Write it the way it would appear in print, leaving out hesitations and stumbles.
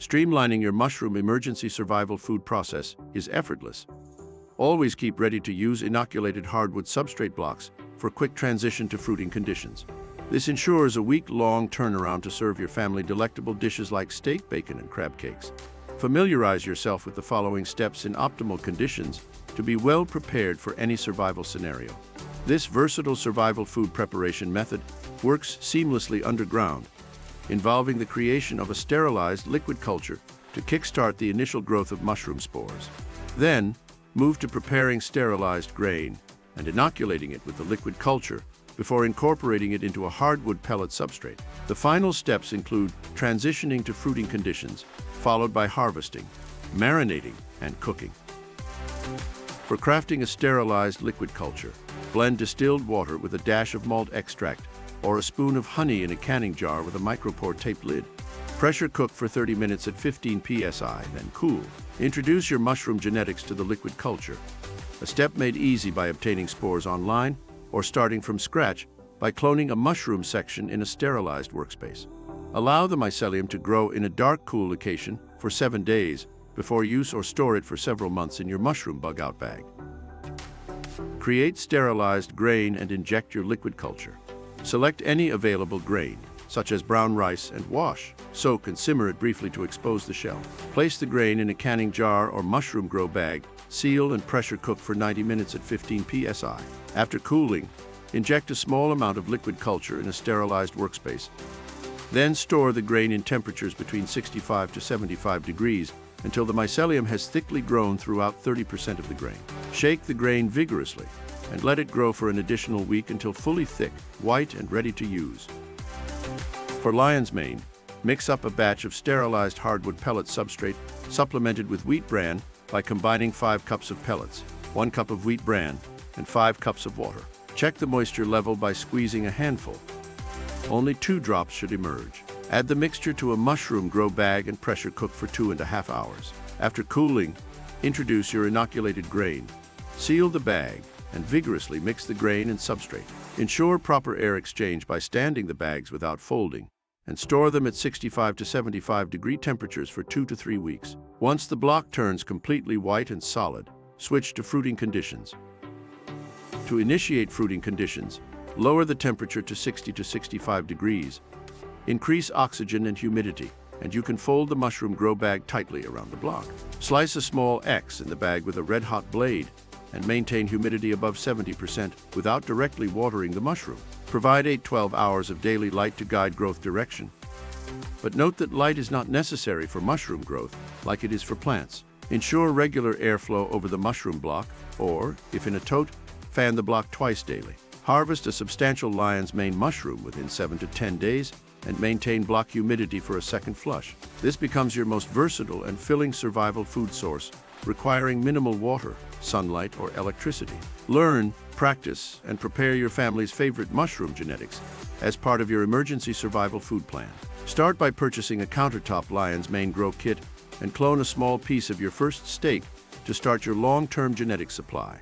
Streamlining your mushroom emergency survival food process is effortless. Always keep ready-to-use inoculated hardwood substrate blocks for quick transition to fruiting conditions. This ensures a week-long turnaround to serve your family delectable dishes like steak, bacon, and crab cakes. Familiarize yourself with the following steps in optimal conditions to be well prepared for any survival scenario. This versatile survival food preparation method works seamlessly underground, involving the creation of a sterilized liquid culture to kickstart the initial growth of mushroom spores. Then, move to preparing sterilized grain and inoculating it with the liquid culture before incorporating it into a hardwood pellet substrate. The final steps include transitioning to fruiting conditions, followed by harvesting, marinating, and cooking. For crafting a sterilized liquid culture, blend distilled water with a dash of malt extract or a spoon of honey in a canning jar with a micropore taped lid. Pressure cook for 30 minutes at 15 psi, then cool. Introduce your mushroom genetics to the liquid culture, a step made easy by obtaining spores online or starting from scratch by cloning a mushroom section in a sterilized workspace. Allow the mycelium to grow in a dark, cool location for 7 days before use or store it for several months in your mushroom bug-out bag. Create sterilized grain and inject your liquid culture. Select any available grain, such as brown rice, and wash, soak, and simmer it briefly to expose the shell. Place the grain in a canning jar or mushroom grow bag, seal and pressure cook for 90 minutes at 15 psi. After cooling, inject a small amount of liquid culture in a sterilized workspace. Then store the grain in temperatures between 65 to 75 degrees until the mycelium has thickly grown throughout 30% of the grain. Shake the grain vigorously and let it grow for an additional week until fully thick, white, and ready to use. For lion's mane, mix up a batch of sterilized hardwood pellet substrate supplemented with wheat bran by combining 5 cups of pellets, 1 cup of wheat bran, and 5 cups of water. Check the moisture level by squeezing a handful. Only 2 drops should emerge. Add the mixture to a mushroom grow bag and pressure cook for 2.5 hours. After cooling, introduce your inoculated grain. Seal the bag and vigorously mix the grain and substrate. Ensure proper air exchange by standing the bags without folding, and store them at 65 to 75 degree temperatures for 2 to 3 weeks. Once the block turns completely white and solid, switch to fruiting conditions. To initiate fruiting conditions, lower the temperature to 60 to 65 degrees. Increase oxygen and humidity, and you can fold the mushroom grow bag tightly around the block. Slice a small X in the bag with a red-hot blade and maintain humidity above 70% without directly watering the mushroom. Provide 8-12 hours of daily light to guide growth direction. But note that light is not necessary for mushroom growth like it is for plants. Ensure regular airflow over the mushroom block, or, if in a tote, fan the block twice daily. Harvest a substantial lion's mane mushroom within 7 to 10 days and maintain block humidity for a second flush. This becomes your most versatile and filling survival food source, requiring minimal water, sunlight, or electricity. Learn, practice, and prepare your family's favorite mushroom genetics as part of your emergency survival food plan. Start by purchasing a countertop lion's mane grow kit and clone a small piece of your first steak to start your long-term genetic supply.